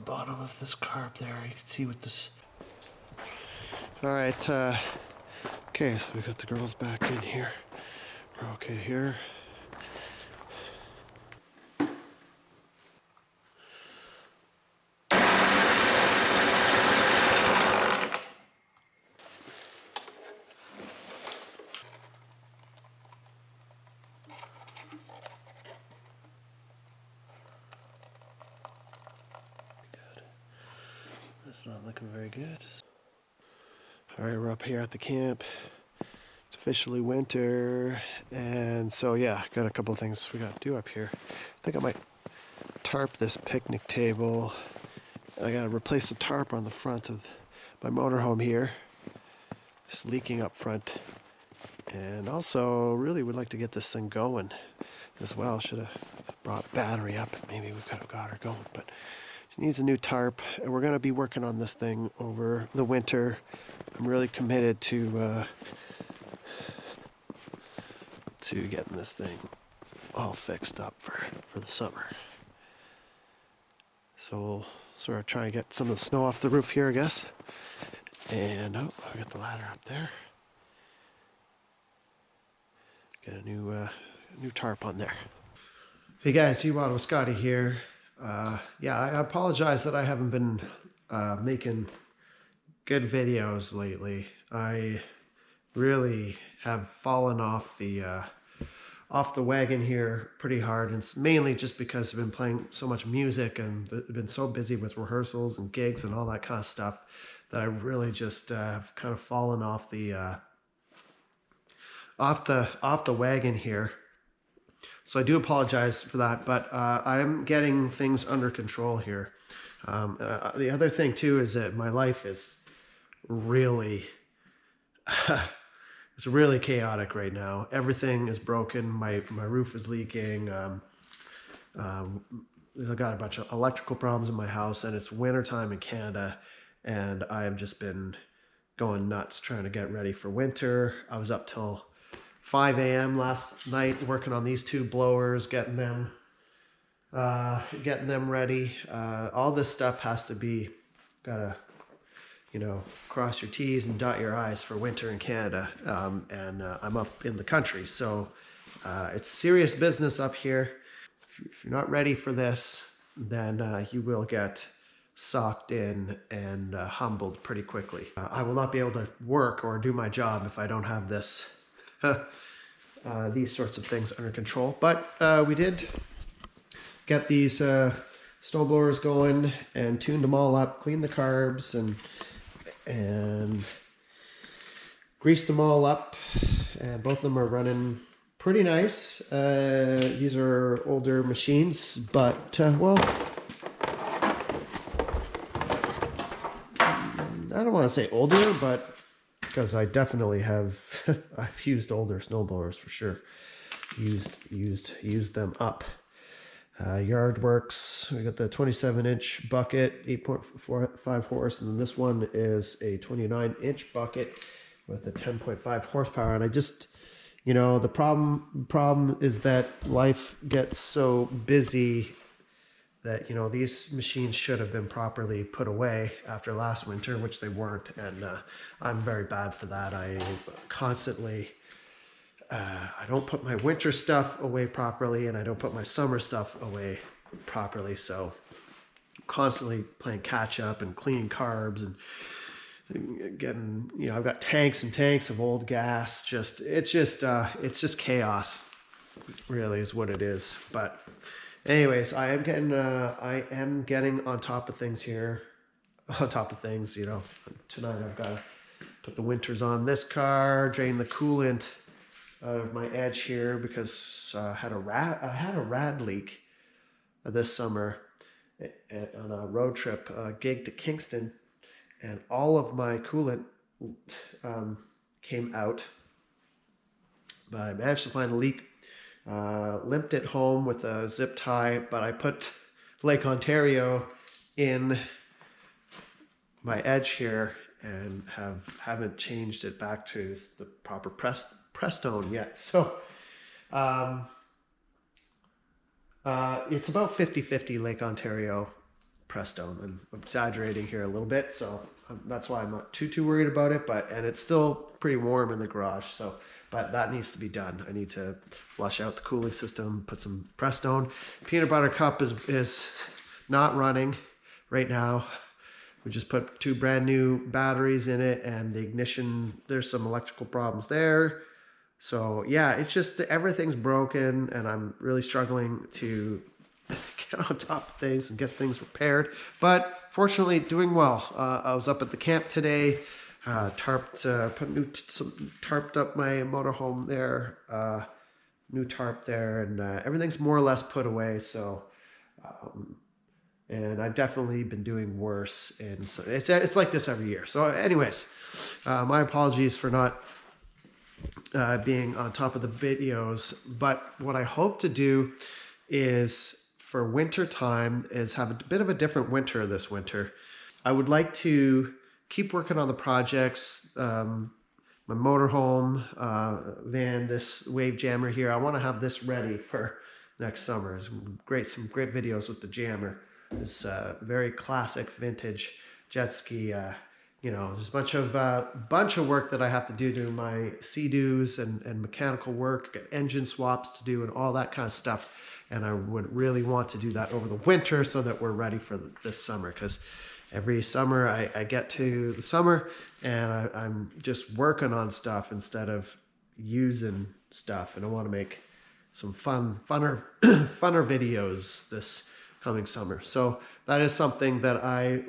bottom of this carb there. You can see with this. All right. Okay, so we got the girls back in here. We're okay here. That's not looking very good. All right, we're up here at the camp. It's officially winter, and so yeah, got a couple of things we got to do up here. I think I might tarp this picnic table. I got to replace the tarp on the front of my motorhome here. It's leaking up front, and also really would like to get this thing going as well. Should have brought a battery up. Maybe we could have got her going, but she needs a new tarp, and we're going to be working on this thing over the winter. I'm really committed to getting this thing all fixed up for the summer. So we'll sort of try and get some of the snow off the roof here, I guess. And oh, I got the ladder up there. Get a new tarp on there. Hey guys, Shoutout Scotty here. Yeah, I apologize that I haven't been making good videos lately. I really have fallen off the wagon here pretty hard, and it's mainly just because I've been playing so much music and been so busy with rehearsals and gigs and all that kind of stuff that I really just have kind of fallen off the wagon here. So I do apologize for that, but I am getting things under control here. The other thing too is that my life is really it's really chaotic right now. Everything is broken. My roof is leaking. I've got a bunch of electrical problems in my house, and it's wintertime in Canada, and I've just been going nuts trying to get ready for winter. I was up till 5 a.m. last night working on these two blowers, getting them ready. All this stuff has to be, gotta, cross your T's and dot your I's for winter in Canada. And I'm up in the country, so it's serious business up here. If you're not ready for this, then you will get socked in and humbled pretty quickly. I will not be able to work or do my job if I don't have this, these sorts of things under control. But we did get these snowblowers going and tuned them all up, cleaned the carbs and greased them all up, and both of them are running pretty nice. These are older machines, but well, I don't want to say older, but because I definitely have I've used older snowblowers for sure. Used them up. Yard works. We got the 27-inch bucket, 8.45 horse, and then this one is a 29-inch bucket with a 10.5 horsepower. And I just, the problem is that life gets so busy that, these machines should have been properly put away after last winter, which they weren't. And I'm very bad for that. I constantly, I don't put my winter stuff away properly, and I don't put my summer stuff away properly. So I'm constantly playing catch up and cleaning carbs and getting, I've got tanks and tanks of old gas. It's just chaos, really, is what it is. But anyways, I am getting on top of things here. On top of things, tonight I've got to put the winters on this car, drain the coolant out of my edge here, because I had a rad leak this summer on a road trip, gig to Kingston, and all of my coolant came out. But I managed to find the leak. Limped it home with a zip tie, but I put Lake Ontario in my edge here and haven't changed it back to the proper Prestone yet. So it's about 50-50 Lake Ontario press down. I'm exaggerating here a little bit, so that's why I'm not too worried about it. And it's still pretty warm in the garage, so but that needs to be done. I need to flush out the cooling system, put some press down. Peanut butter cup is not running right now. We just put 2 brand new batteries in it, and the ignition, there's some electrical problems there. So yeah, it's just everything's broken, and I'm really struggling to get on top of things and get things repaired. But fortunately, doing well. I was up at the camp today, tarped up my motorhome there, new tarp there, and everything's more or less put away. So. And I've definitely been doing worse, and so it's like this every year. So anyways, my apologies for not being on top of the videos, but what I hope to do is for winter time is have a bit of a different winter this winter. I would like to keep working on the projects, my motorhome, van, this wave jammer here. I want to have this ready for next summer. Some great videos with the jammer. This very classic vintage jet ski. There's a bunch of work that I have to do to my sea-doos and mechanical work, get engine swaps to do and all that kind of stuff. And I would really want to do that over the winter so that we're ready for this summer, because every summer I get to the summer and I'm just working on stuff instead of using stuff. And I want to make some funner videos this coming summer. So that is something that I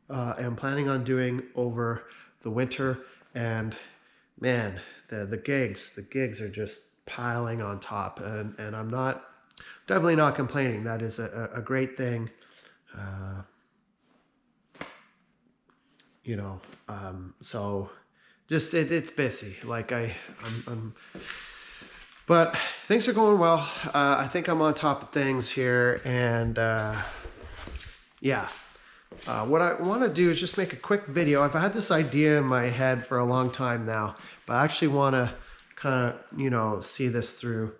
am planning on doing over the winter. And man, the gigs are just piling on top, and I'm definitely not complaining. That is a great thing. So just it's busy. Like but things are going well. I think I'm on top of things here, and yeah. What I want to do is just make a quick video. I've had this idea in my head for a long time now, but I actually want to kind of, see this through.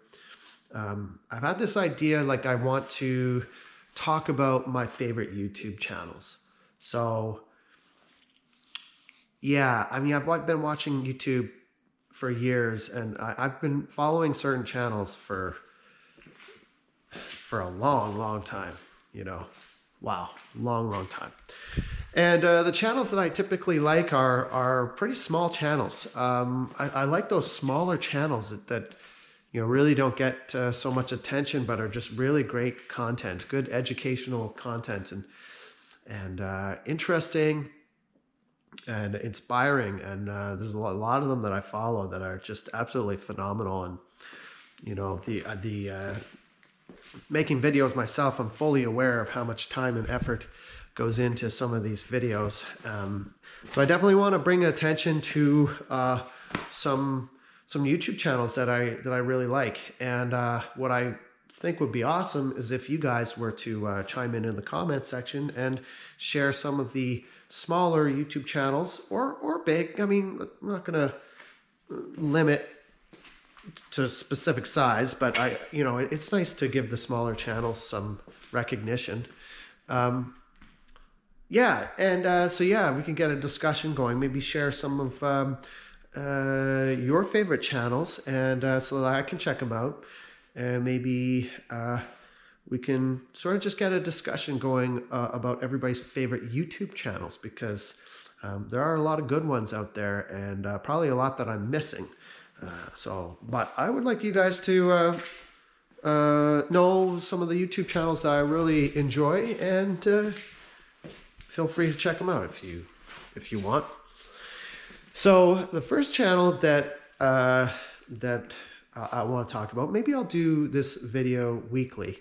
I've had this idea, like I want to talk about my favorite YouTube channels. So yeah, I mean, I've been watching YouTube for years, and I've been following certain channels for a long time, Wow, long time. And the channels that I typically like are pretty small channels. I like those smaller channels that really don't get so much attention, but are just really great content, good educational content, and interesting and inspiring. And there's a lot of them that I follow that are just absolutely phenomenal. And the making videos myself, I'm fully aware of how much time and effort goes into some of these videos. So I definitely want to bring attention to some YouTube channels that I really like. And what I think would be awesome is if you guys were to chime in the comments section and share some of the smaller YouTube channels or big. I mean, I'm not going to limit to specific size, but it's nice to give the smaller channels some recognition. Yeah, and so yeah, we can get a discussion going. Maybe share some of your favorite channels, and so that I can check them out, and maybe we can sort of just get a discussion going about everybody's favorite YouTube channels, because there are a lot of good ones out there, and probably a lot that I'm missing. But I would like you guys to know some of the YouTube channels that I really enjoy, and feel free to check them out if you want. So the first channel that I want to talk about, maybe I'll do this video weekly.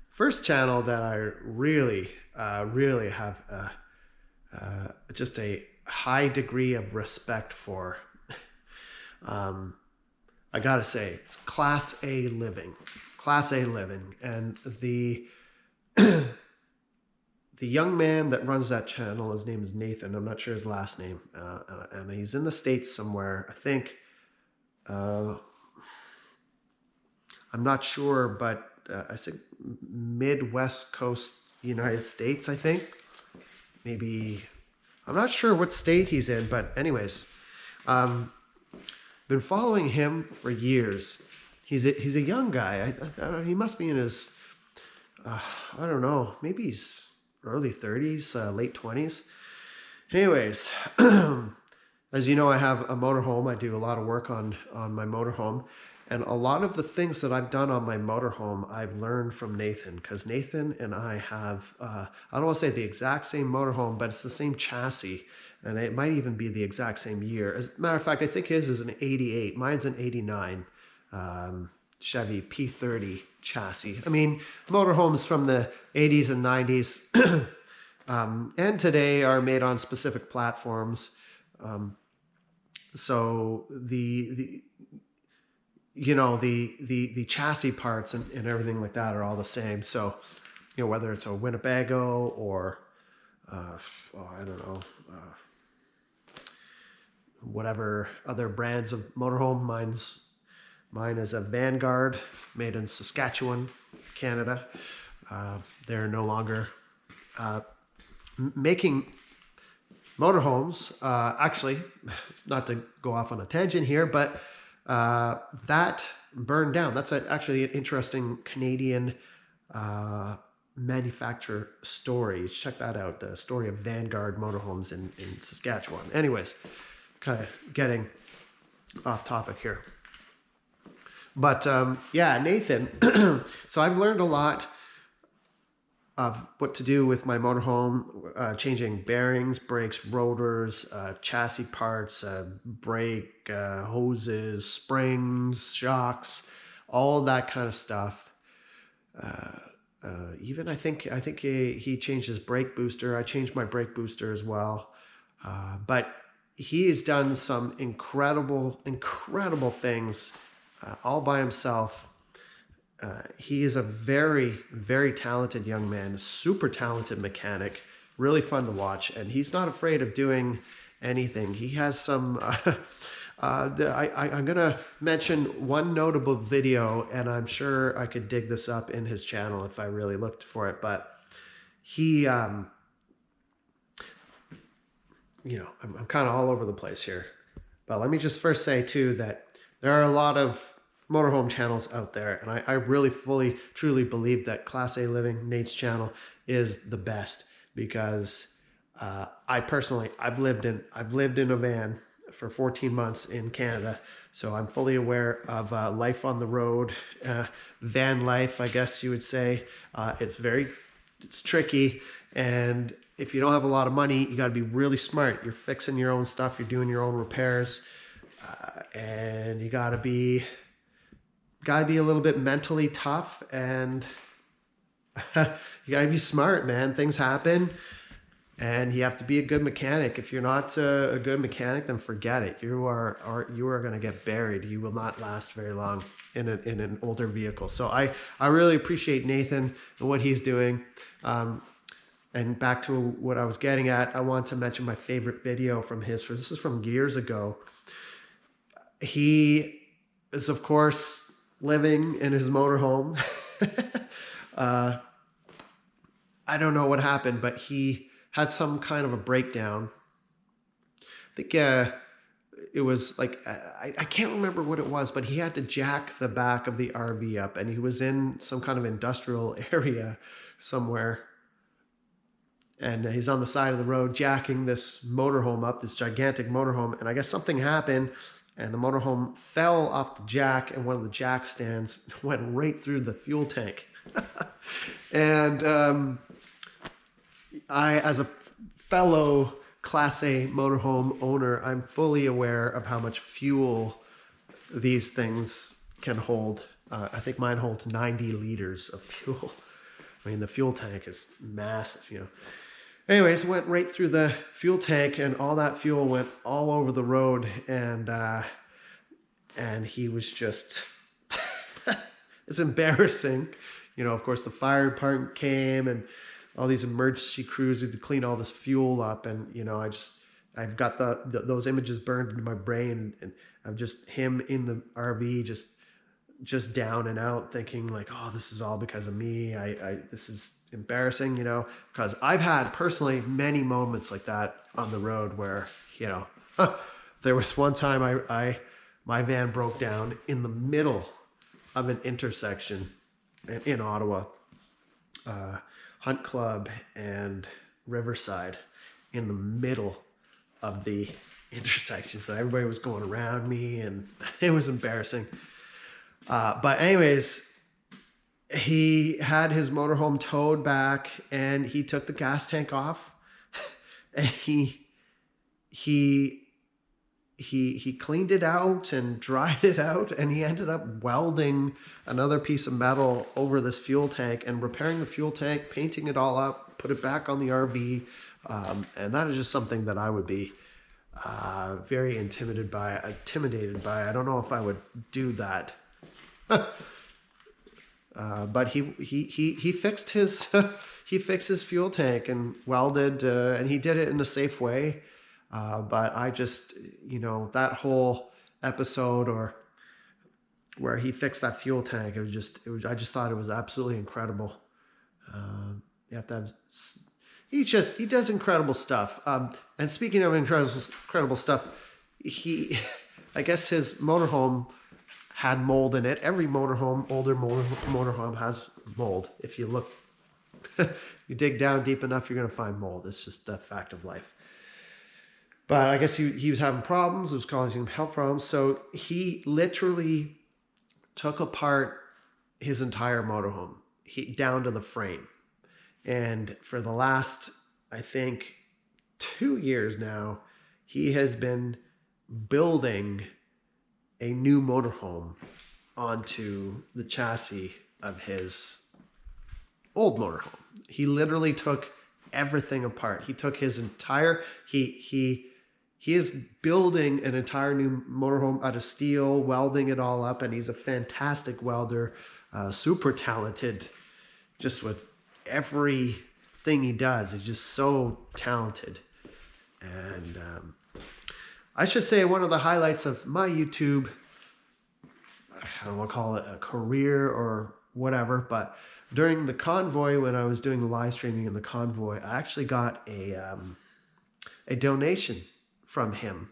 First channel that I really have just a high degree of respect for. I gotta say, it's Class A Living, and the young man that runs that channel, his name is Nathan. I'm not sure his last name, and he's in the States somewhere. I think I'm not sure, but I think Midwest Coast United States, I think. Maybe, I'm not sure what state he's in, but anyways, been following him for years. He's a young guy. I don't know, he must be in his, I don't know, maybe he's early 30s, late 20s. Anyways, as you know, I have a motorhome. I do a lot of work on my motorhome. And a lot of the things that I've done on my motorhome, I've learned from Nathan, because Nathan and I have, I don't want to say the exact same motorhome, but it's the same chassis. And it might even be the exact same year. As a matter of fact, I think his is an 88. Mine's an 89 Chevy P30 chassis. I mean, motorhomes from the 80s and 90s and today are made on specific platforms. So the chassis parts and everything like that are all the same. So, whether it's a Winnebago or, I don't know, whatever other brands of motorhome, mine is a Vanguard made in Saskatchewan, Canada. They're no longer making motorhomes. Actually, not to go off on a tangent here, but that burned down. That's actually an interesting Canadian manufacturer story. Check that out, the story of Vanguard motorhomes in Saskatchewan. Anyways, kind of getting off topic here. But yeah, Nathan. So I've learned a lot of what to do with my motorhome, changing bearings, brakes, rotors, chassis parts, brake hoses, springs, shocks, all of that kind of stuff. Even I think he changed his brake booster. I changed my brake booster as well. But he has done some incredible things all by himself. He is a very, very talented young man, super talented mechanic, really fun to watch, and he's not afraid of doing anything. He has some, I'm going to mention one notable video, and I'm sure I could dig this up in his channel if I really looked for it, but he, I'm kind of all over the place here. But let me just first say, too, that there are a lot of motorhome channels out there, and I really fully truly believe that Class A Living, Nate's channel, is the best, because I've lived in a van for 14 months in Canada, so I'm fully aware of life on the road, van life, I guess you would say. It's tricky, and if you don't have a lot of money, you got to be really smart. You're fixing your own stuff, you're doing your own repairs, and you got to be a little bit mentally tough, and you gotta be smart, man. Things happen, and you have to be a good mechanic. If you're not a good mechanic, then forget it. You are gonna get buried. You will not last very long in an older vehicle. So I really appreciate Nathan and what he's doing. And back to what I was getting at, I want to mention my favorite video from his. This is from years ago. He is, of course, living in his motorhome. I don't know what happened, but he had some kind of a breakdown. I think it was like, I can't remember what it was, but he had to jack the back of the RV up, and he was in some kind of industrial area somewhere. And he's on the side of the road jacking this motorhome up, this gigantic motorhome, and I guess something happened, and the motorhome fell off the jack, and one of the jack stands went right through the fuel tank. And I, as a fellow Class A motorhome owner, I'm fully aware of how much fuel these things can hold. I think mine holds 90 liters of fuel. I mean, the fuel tank is massive, Anyways, went right through the fuel tank, and all that fuel went all over the road, and he was just, it's embarrassing. Of course, the fire department came, and all these emergency crews to clean all this fuel up, and I've got those images burned into my brain, and of just him in the RV, just just down and out, thinking like, oh, this is all because of me. This is embarrassing, you know, because I've had personally many moments like that on the road where, you know, there was one time my van broke down in the middle of an intersection in Ottawa, Hunt Club and Riverside, in the middle of the intersection. So everybody was going around me, and it was embarrassing. But anyways, he had his motorhome towed back, and he took the gas tank off, and he cleaned it out and dried it out, and he ended up welding another piece of metal over this fuel tank and repairing the fuel tank, painting it all up, put it back on the RV. And that is just something that I would be very intimidated by. I don't know if I would do that. But he fixed his he fixed his fuel tank and welded, and he did it in a safe way. But I just, you know, that whole episode, or where he fixed that fuel tank, I just thought it was absolutely incredible. You have to have, he does incredible stuff. And speaking of incredible stuff, I guess his motorhome had mold in it. Every older motorhome has mold. If you look, you dig down deep enough, you're going to find mold. It's just a fact of life. But I guess he was having problems. It was causing him health problems. So he literally took apart his entire motorhome, down to the frame. And for the last, I think, 2 years now, he has been building a new motorhome onto the chassis of his old motorhome. He literally took everything apart. He took his entire, he is building an entire new motorhome out of steel, welding it all up, and he's a fantastic welder, super talented, just with everything he does. He's just so talented. And I should say one of the highlights of my YouTube, I don't want to call it a career or whatever, but during the convoy, when I was doing the live streaming in the convoy, I actually got a donation from him,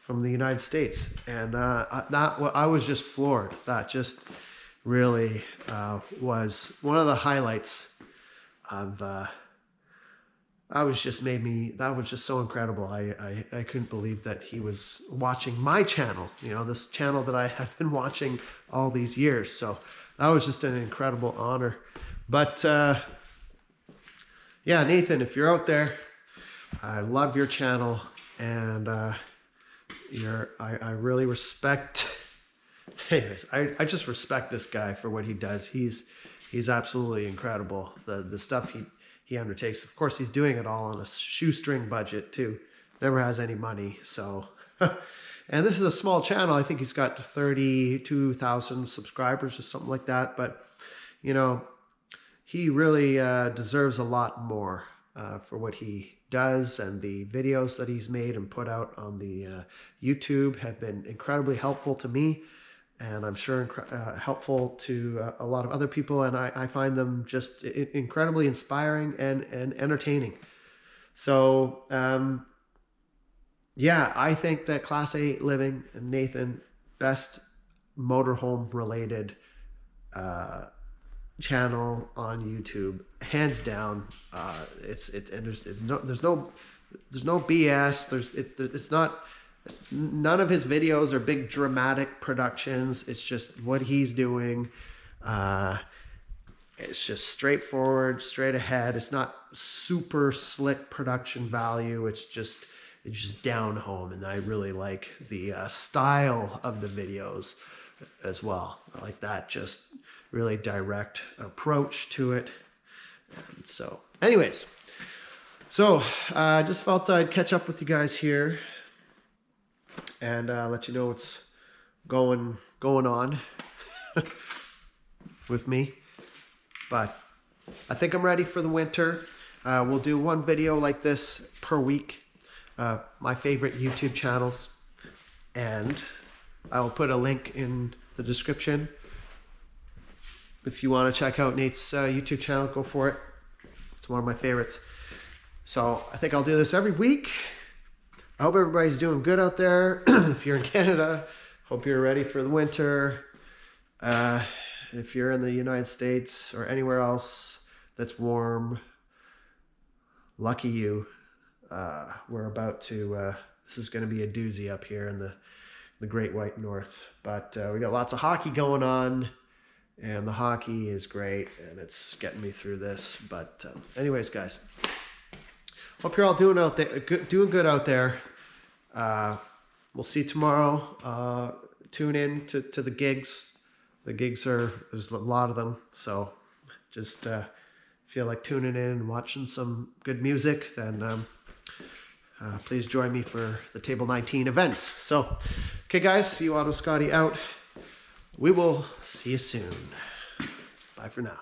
from the United States. And I was just floored. That just really was one of the highlights of, that was just so incredible. I couldn't believe that he was watching my channel, you know, this channel that I have been watching all these years. So that was just an incredible honor. But yeah, Nathan, if you're out there, I love your channel, and I really respect, anyways, I just respect this guy for what he does. He's absolutely incredible. The stuff he undertakes. Of course, he's doing it all on a shoestring budget too. Never has any money. So, and this is a small channel. I think he's got 32,000 subscribers or something like that. But, you know, he really deserves a lot more for what he does, and the videos that he's made and put out on the YouTube have been incredibly helpful to me. And I'm sure helpful to a lot of other people. And I find them just incredibly inspiring and entertaining. So, yeah, I think that Class A Living and Nathan, best motorhome related channel on YouTube, hands down. There's no BS. It's not. None of his videos are big dramatic productions. It's just what he's doing. It's just straightforward, straight ahead. It's not super slick production value. It's just down home, and I really like the style of the videos as well. I like that just really direct approach to it. And so, anyways, I just felt I'd catch up with you guys here and let you know what's going on with me. But I think I'm ready for the winter. We'll do one video like this per week, my favorite YouTube channels, and I will put a link in the description If you want to check out Nate's YouTube channel, go for it. It's one of my favorites. So I think I'll do this every week. I hope everybody's doing good out there. If you're in Canada, hope you're ready for the winter. If you're in the United States or anywhere else that's warm, lucky you. We're about to, this is going to be a doozy up here in the Great White North. But we got lots of hockey going on, and the hockey is great, and it's getting me through this. But anyways, guys, hope you're all doing good out there. We'll see you tomorrow. Tune in to the gigs. The gigs there's a lot of them. So just feel like tuning in and watching some good music, then please join me for the Table 19 events. So, okay guys, see you, Auto Scotty out. We will see you soon. Bye for now.